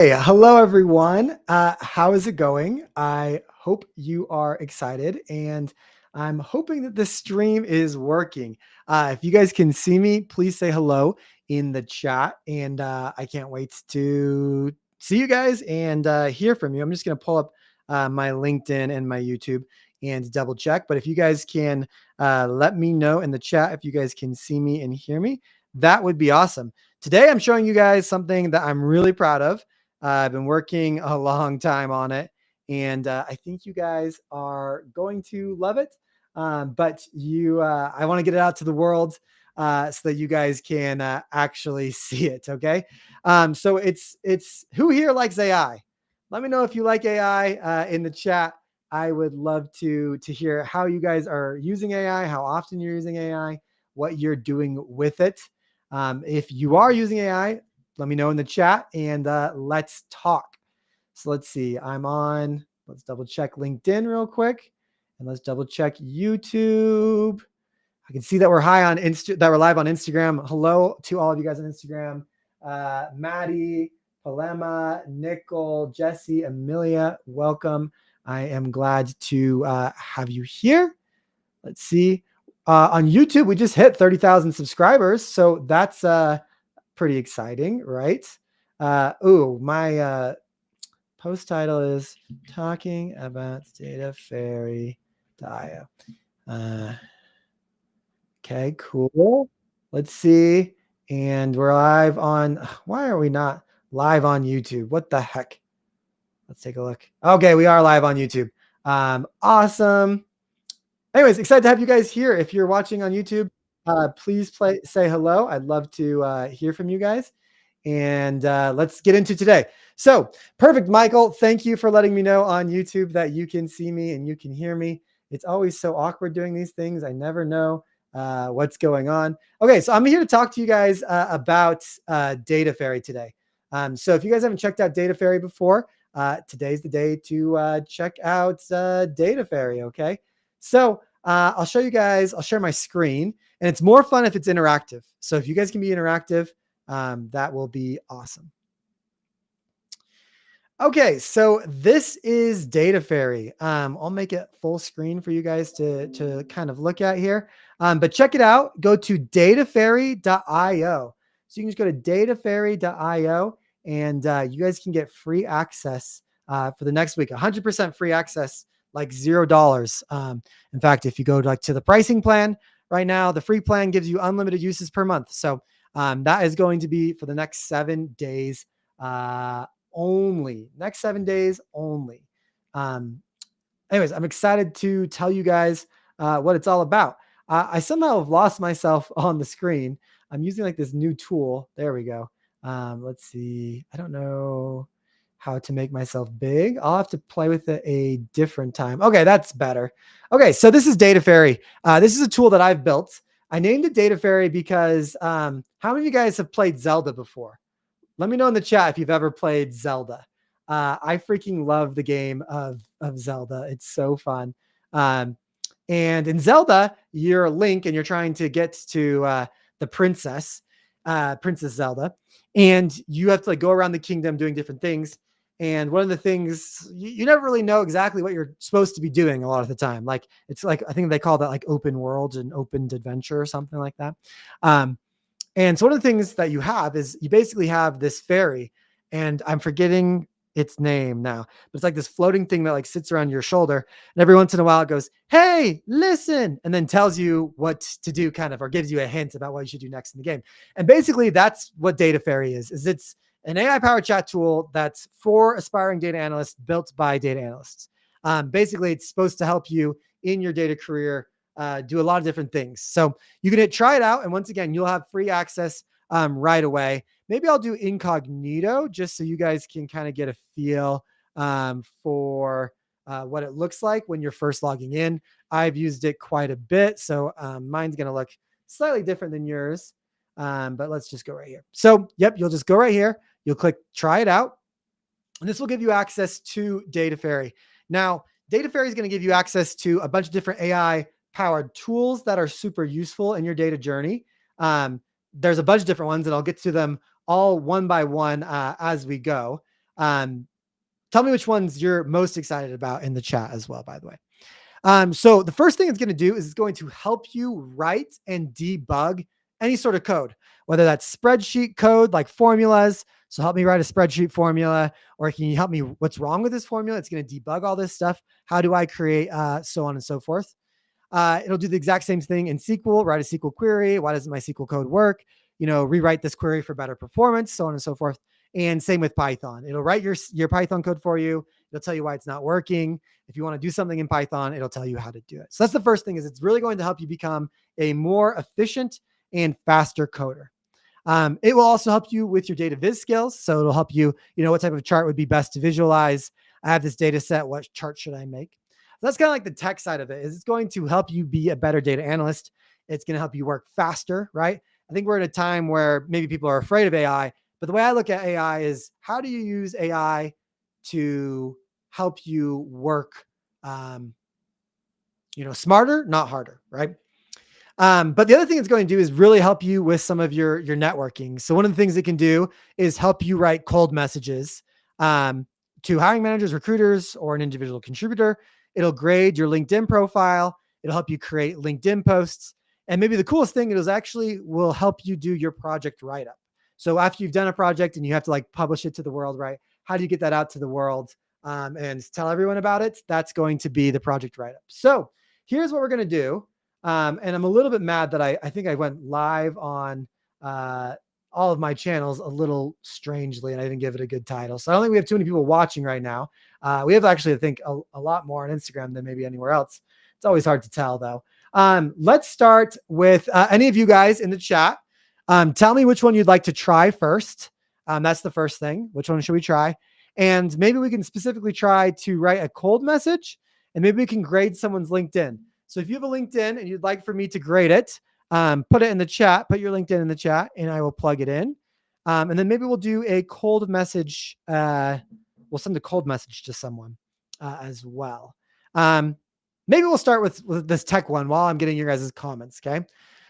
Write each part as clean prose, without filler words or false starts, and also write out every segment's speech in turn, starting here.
Hey, hello everyone. How is it going? I hope you are excited, and I'm hoping that this stream is working. If you guys can see me, please say hello in the chat, and I can't wait to see you guys and hear from you. I'm just going to pull up my LinkedIn and my YouTube and double check. But if you guys can let me know in the chat if you guys can see me and hear me, that would be awesome. Today, I'm showing you guys something that I'm really proud of. I've been working a long time on it, and I think you guys are going to love it. I want to get it out to the world so that you guys can actually see it. Okay, so it's who here likes AI? Let me know if you like AI in the chat. I would love to hear how you guys are using AI, how often you're using AI, what you're doing with it. If you are using AI, let me know in the chat and let's talk. So let's see. Let's double check LinkedIn real quick and let's double check YouTube. I can see that we're that we're live on Instagram. Hello to all of you guys on Instagram. Maddie, Palema, Nicole, Jesse, Amelia, welcome. I am glad to have you here. Let's see. On YouTube, we just hit 30,000 subscribers. So that's pretty exciting, right? My post title is talking about DataFairy.io. Okay, cool. Let's see. And we're live on, why are we not live on YouTube? What the heck? Let's take a look. Okay, we are live on YouTube. Awesome. Anyways, excited to have you guys here. If you're watching on YouTube, please say hello. I'd love to hear from you guys. And let's get into today. So perfect, Michael. Thank you for letting me know on YouTube that you can see me and you can hear me. It's always so awkward doing these things. I never know what's going on. Okay, so I'm here to talk to you guys about DataFairy today. So if you guys haven't checked out DataFairy before, today's the day to check out DataFairy, okay? So I'll show you guys, I'll share my screen, and it's more fun if it's interactive. So if you guys can be interactive, that will be awesome. Okay, so this is DataFairy. I'll make it full screen for you guys to kind of look at here. But check it out. Go to datafairy.io. So you can just go to datafairy.io and you guys can get free access for the next week. 100% free access, like $0. In fact, if you go to the pricing plan right now, the free plan gives you unlimited uses per month. So that is going to be for the next 7 days only. Next 7 days only. Anyways, I'm excited to tell you guys what it's all about. I somehow have lost myself on the screen. I'm using like this new tool. There we go. Let's see. I don't know how to make myself big. I'll have to play with it a different time. Okay, that's better. Okay, so this is DataFairy. This is a tool that I've built. I named it DataFairy because how many of you guys have played Zelda before? Let me know in the chat if you've ever played Zelda. I freaking love the game of Zelda. It's so fun. And in Zelda, you're Link and you're trying to get to the princess, Princess Zelda. And you have to like go around the kingdom doing different things. And one of the things you never really know exactly what you're supposed to be doing a lot of the time. Like it's like, I think they call that like open world and open adventure or something like that. And so one of the things that you have is you basically have this fairy, and I'm forgetting its name now, but it's like this floating thing that like sits around your shoulder. And every once in a while it goes, "Hey, listen," and then tells you what to do kind of, or gives you a hint about what you should do next in the game. And basically that's what DataFairy is it's an AI powered chat tool that's for aspiring data analysts built by data analysts. Basically it's supposed to help you in your data career do a lot of different things. So you can try it out. And once again, you'll have free access right away. Maybe I'll do incognito just so you guys can kind of get a feel for what it looks like when you're first logging in. I've used it quite a bit. So mine's going to look slightly different than yours. But let's just go right here. So, yep, you'll just go right here. You'll click try it out. And this will give you access to DataFairy. Now, DataFairy is going to give you access to a bunch of different AI powered tools that are super useful in your data journey. There's a bunch of different ones, and I'll get to them all one by one as we go. Tell me which ones you're most excited about in the chat as well, by the way. So the first thing it's going to do is it's going to help you write and debug any sort of code, whether that's spreadsheet code like formulas. So help me write a spreadsheet formula, or can you help me? What's wrong with this formula? It's going to debug all this stuff. How do I create so on and so forth? It'll do the exact same thing in SQL, write a SQL query. Why doesn't my SQL code work? Rewrite this query for better performance, so on and so forth. And same with Python. It'll write your Python code for you. It'll tell you why it's not working. If you want to do something in Python, it'll tell you how to do it. So that's the first thing, is it's really going to help you become a more efficient and faster coder. It will also help you with your data viz skills. So it'll help you, what type of chart would be best to visualize. I have this data set. What chart should I make? So that's kind of like the tech side of it. Is it's going to help you be a better data analyst. It's going to help you work faster, right? I think we're in a time where maybe people are afraid of AI, but the way I look at AI is, how do you use AI to help you work, smarter, not harder, right? But the other thing it's going to do is really help you with some of your networking. So one of the things it can do is help you write cold messages to hiring managers, recruiters, or an individual contributor. It'll grade your LinkedIn profile. It'll help you create LinkedIn posts. And maybe the coolest thing, will help you do your project write-up. So after you've done a project and you have to publish it to the world, right? How do you get that out to the world and tell everyone about it? That's going to be the project write-up. So here's what we're going to do. And I'm a little bit mad that I think I went live on all of my channels a little strangely, and I didn't give it a good title. So I don't think we have too many people watching right now. We have actually, I think, a lot more on Instagram than maybe anywhere else. It's always hard to tell, though. Let's start with any of you guys in the chat. Tell me which one you'd like to try first. That's the first thing. Which one should we try? And maybe we can specifically try to write a cold message, and maybe we can grade someone's LinkedIn. So if you have a LinkedIn and you'd like for me to grade it, put it in the chat, put your LinkedIn in the chat, and I will plug it in. And then maybe we'll do a cold message. We'll send a cold message to someone as well. Maybe we'll start with this tech one while I'm getting your guys' comments. Okay.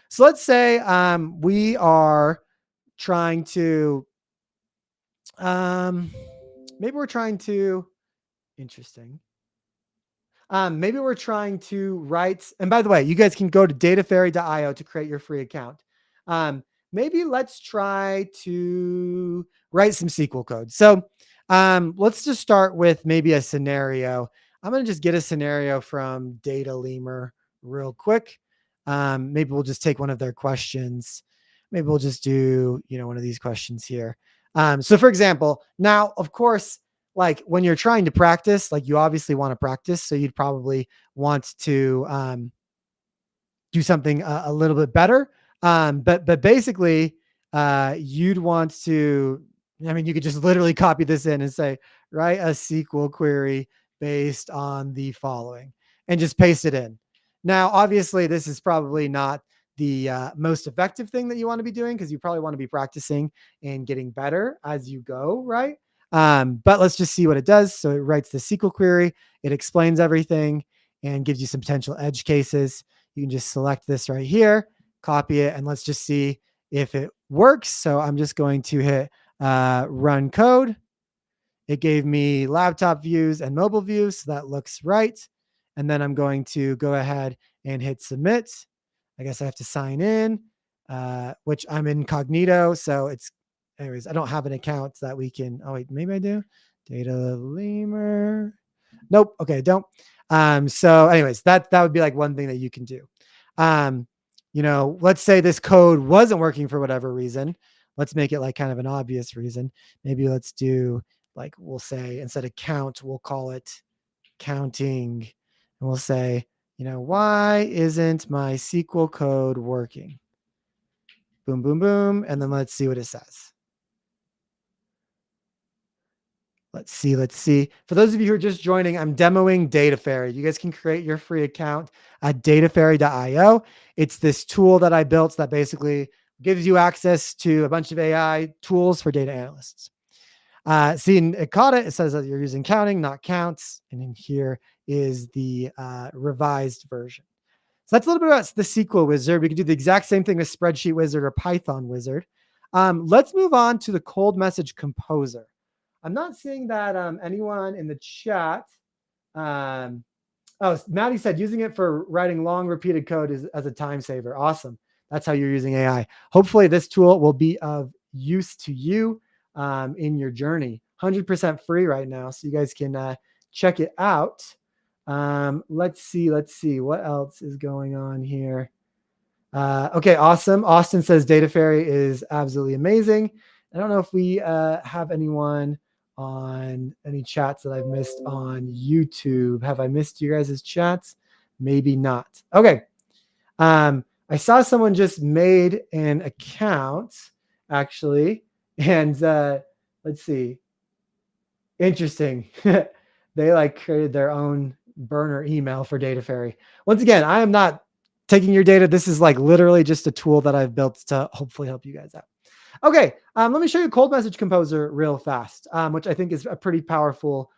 So let's say we are trying to, interesting. Maybe we're trying to write, and by the way, you guys can go to datafairy.io to create your free account. Maybe let's try to write some SQL code. So let's just start with maybe a scenario. I'm going to just get a scenario from Data Lemur real quick. Maybe we'll just take one of their questions. Maybe we'll just do, one of these questions here. So for example, now, of course, when you're trying to practice, you obviously want to practice. So you'd probably want to do something a little bit better. But basically, you'd want to, you could just literally copy this in and say, write a SQL query based on the following, and just paste it in. Now, obviously, this is probably not the most effective thing that you want to be doing, because you probably want to be practicing and getting better as you go, right? But let's just see what it does. So it writes the SQL query, it explains everything, and gives you some potential edge cases. You can just select this right here, copy it, and let's just see if it works. So I'm just going to hit run code. It gave me laptop views and mobile views, so that looks right. And then I'm going to go ahead and hit submit. I guess I have to sign in, which I'm incognito. So anyways, I don't have an account that we can, oh wait, maybe I do. Data Lemur. Nope. Okay, I don't. So anyways, that would be one thing that you can do. Let's say this code wasn't working for whatever reason. Let's make it kind of an obvious reason. Maybe let's do we'll say, instead of count, we'll call it counting. And we'll say, why isn't my SQL code working? Boom, boom, boom. And then let's see what it says. Let's see. For those of you who are just joining, I'm demoing DataFairy. You guys can create your free account at datafairy.io. It's this tool that I built that basically gives you access to a bunch of AI tools for data analysts. See, it caught it. It says that you're using counting, not counts. And in here is the revised version. So that's a little bit about the SQL wizard. We can do the exact same thing with Spreadsheet Wizard or Python Wizard. Let's move on to the cold message composer. I'm not seeing that anyone in the chat. Um, oh, Maddie said using it for writing long repeated code is as a time saver. Awesome. That's how you're using AI. Hopefully this tool will be of use to you in your journey. 100% free right now. So you guys can check it out. Let's see. What else is going on here? Okay, awesome. Austin says DataFairy is absolutely amazing. I don't know if we have anyone on any chats that I've missed on YouTube. Have I missed you guys' chats? Maybe not. Okay. I saw someone just made an account actually, and let's see. Interesting. They like created their own burner email for DataFairy. Once again, I am not taking your data. This is like literally just a tool that I've built to hopefully help you guys out. Okay, let me show you Cold Message Composer real fast, which I think is a pretty powerful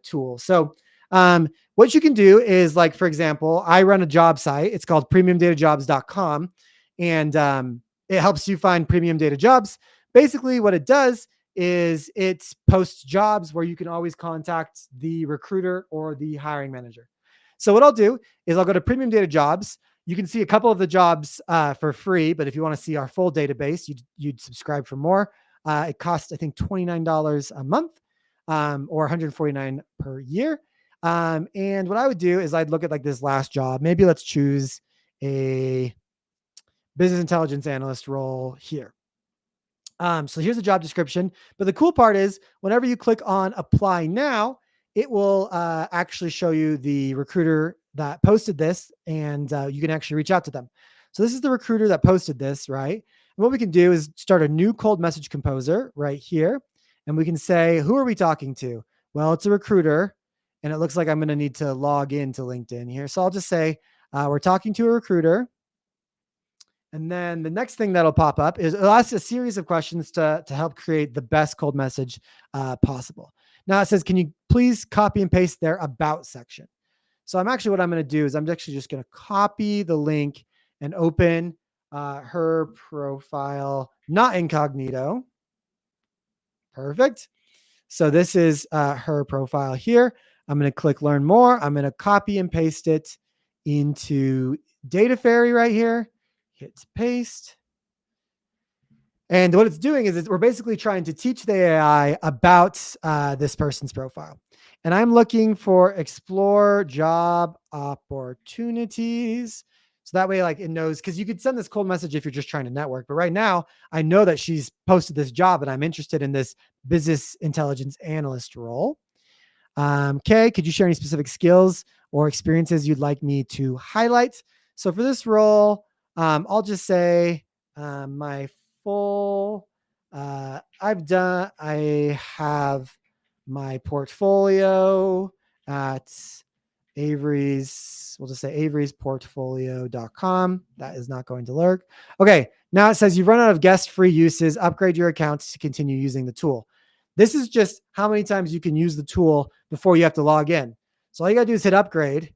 tool. So what you can do is, like, for example, I run a job site. It's called premiumdatajobs.com, and it helps you find premium data jobs. Basically, what it does is it posts jobs where you can always contact the recruiter or the hiring manager. So what I'll do is I'll go to Premium Data Jobs. You can see a couple of the jobs for free, but if you want to see our full database, you'd subscribe for more. It costs, I think, $29 a month or $149 per year. And what I would do is I'd look at like this last job. Maybe let's choose a business intelligence analyst role here. So here's the job description. But the cool part is whenever you click on apply now, it will actually show you the recruiter that posted this, and you can actually reach out to them. So this is the recruiter that posted this, right? And what we can do is start a new cold message composer right here. And we can say, who are we talking to? Well, it's a recruiter. And it looks like I'm going to need to log into LinkedIn here. So I'll just say, we're talking to a recruiter. And then the next thing that'll pop up is it'll ask a series of questions to help create the best cold message possible. Now it says, can you please copy and paste their about section? So what I'm going to do is I'm actually just going to copy the link and open her profile, not incognito. Perfect. So this is her profile here. I'm going to click learn more. I'm going to copy and paste it into DataFairy right here. Hit paste. And what it's doing is we're basically trying to teach the AI about this person's profile. And I'm looking for explore job opportunities. So that way, like, it knows, because you could send this cold message if you're just trying to network. But right now, I know that she's posted this job and I'm interested in this business intelligence analyst role. Okay, could you share any specific skills or experiences you'd like me to highlight? So for this role, I'll just say my full, I have my portfolio at Avery's, we'll just say averysportfolio.com. That is not going to work. Okay, now it says you've run out of guest-free uses. Upgrade your account to continue using the tool. This is just how many times you can use the tool before you have to log in. So all you got to do is hit upgrade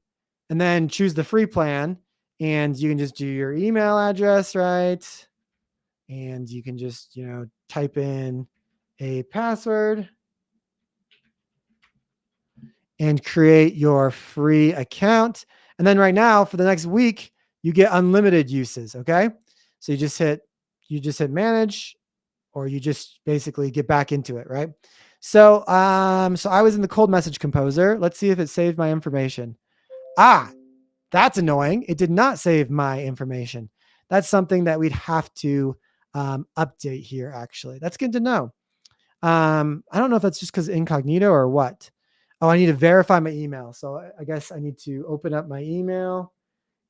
and then choose the free plan. And you can just do your email address, right? And you can just, type in a password and create your free account. And then right now for the next week, you get unlimited uses. Okay. So you just hit manage, or you just basically get back into it. Right. So, so I was in the cold message composer. Let's see if it saved my information. That's annoying. It did not save my information. That's something that we'd have to update here, actually. That's good to know. I don't know if that's just because incognito or what. Oh, I need to verify my email. So I guess I need to open up my email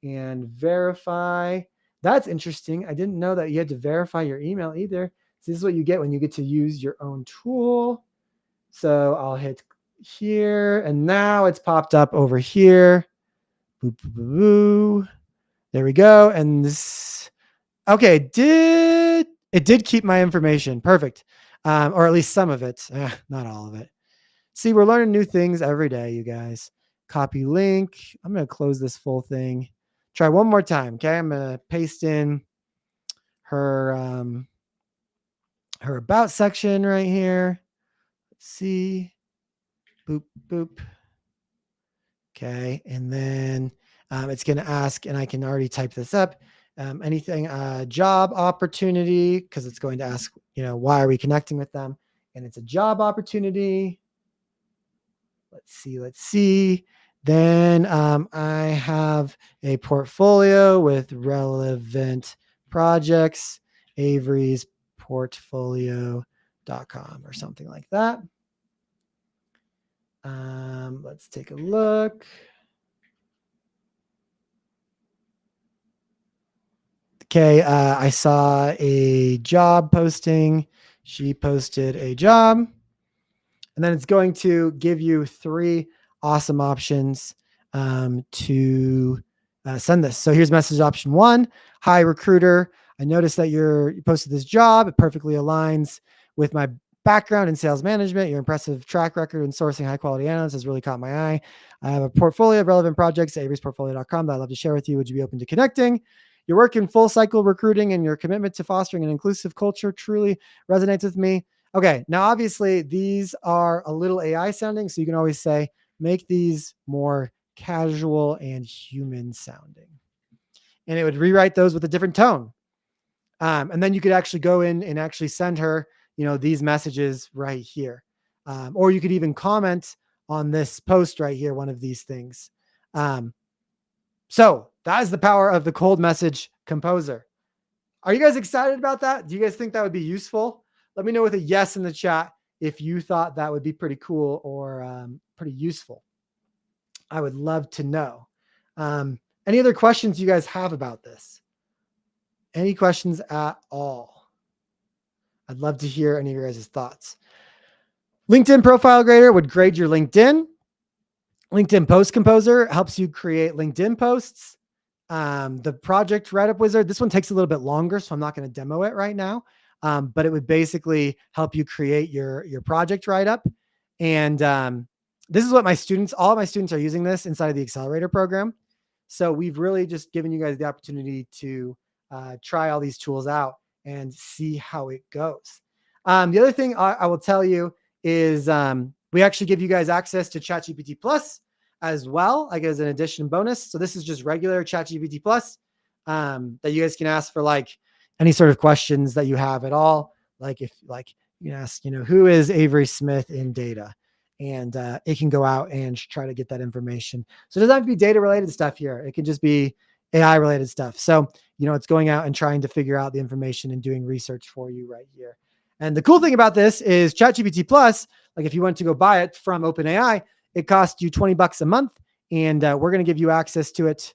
and verify. That's interesting. I didn't know that you had to verify your email either. So this is what you get when you get to use your own tool. So I'll hit here, and now it's popped up over here. Boo, boo, boo, boo. There we go. And this, okay, it did keep my information. Perfect. Or at least some of it. Not all of it. See, we're learning new things every day, you guys. Copy link. I'm going to close this full thing. Try one more time. Okay. I'm going to paste in her, her about section right here. Let's see. Boop, boop. Okay. And then it's going to ask, and I can already type this up, anything, job opportunity, because it's going to ask, why are we connecting with them? And it's a job opportunity. Let's see. Let's see. Then I have a portfolio with relevant projects, Avery's portfolio.com or something like that. Let's take a look. Okay, I saw a job posting. She posted a job. And then it's going to give you 3 awesome options to send this. So here's message option 1. Hi, recruiter. I noticed that you posted this job. It perfectly aligns with my background in sales management. Your impressive track record in sourcing high quality analysts has really caught my eye. I have a portfolio of relevant projects at averiesportfolio.com that I'd love to share with you. Would you be open to connecting? Your work in full cycle recruiting and your commitment to fostering an inclusive culture truly resonates with me. Okay, now obviously these are a little AI sounding, so you can always say, make these more casual and human sounding. And it would rewrite those with a different tone. And then you could actually go in and actually send her, these messages right here. Or you could even comment on this post right here, one of these things. So that is the power of the cold message composer. Are you guys excited about that? Do you guys think that would be useful? Let me know with a yes in the chat if you thought that would be pretty cool or pretty useful. I would love to know. Any other questions you guys have about this? Any questions at all? I'd love to hear any of your guys' thoughts. LinkedIn Profile Grader would grade your LinkedIn. LinkedIn Post Composer helps you create LinkedIn posts. The Project Write-Up Wizard, this one takes a little bit longer, so I'm not going to demo it right now. But it would basically help you create your project write-up. And this is what all of my students are using this inside of the Accelerator program. So we've really just given you guys the opportunity to try all these tools out and see how it goes. The other thing I will tell you is we actually give you guys access to ChatGPT Plus as well, like as an addition bonus. So this is just regular ChatGPT Plus that you guys can ask for like any sort of questions that you have at all. Like if you can ask, who is Avery Smith in data? And it can go out and try to get that information. So it doesn't have to be data related stuff here. It can just be AI related stuff. So, it's going out and trying to figure out the information and doing research for you right here. And the cool thing about this is ChatGPT Plus, like if you want to go buy it from OpenAI, it costs you $20 a month. And we're going to give you access to it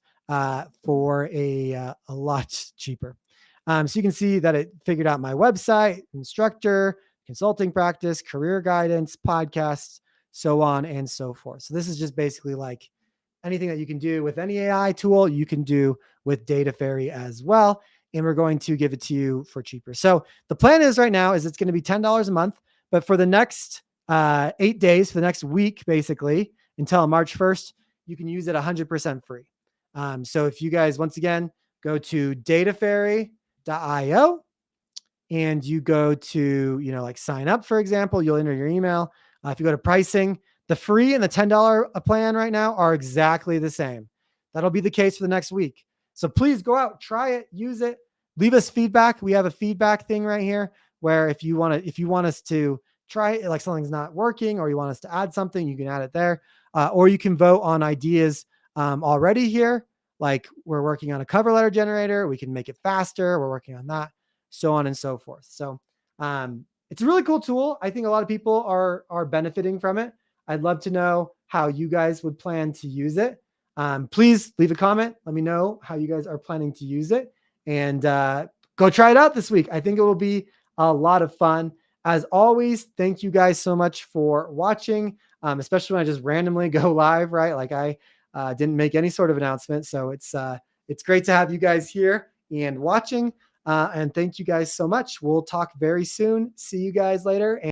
for a lot cheaper. So you can see that it figured out my website, instructor, consulting practice, career guidance, podcasts, so on and so forth. So this is just basically like anything that you can do with any AI tool, you can do with DataFairy as well. And we're going to give it to you for cheaper. So the plan is right now is it's going to be $10 a month, but for the next 8 days, for the next week, basically until March 1st, you can use it 100% free. So if you guys, once again, go to datafairy.io and you go to, like sign up, for example, you'll enter your email. If you go to pricing, the free and the $10 a plan right now are exactly the same. That'll be the case for the next week. So please go out, try it, use it, leave us feedback. We have a feedback thing right here where if you want us to try it, like something's not working or you want us to add something, you can add it there. Or you can vote on ideas already here. Like we're working on a cover letter generator. We can make it faster. We're working on that, so on and so forth. So it's a really cool tool. I think a lot of people are benefiting from it. I'd love to know how you guys would plan to use it. Please leave a comment. Let me know how you guys are planning to use it and go try it out this week. I think it will be a lot of fun. As always, thank you guys so much for watching, especially when I just randomly go live, right? Like I didn't make any sort of announcement. So it's great to have you guys here and watching. And thank you guys so much. We'll talk very soon. See you guys later.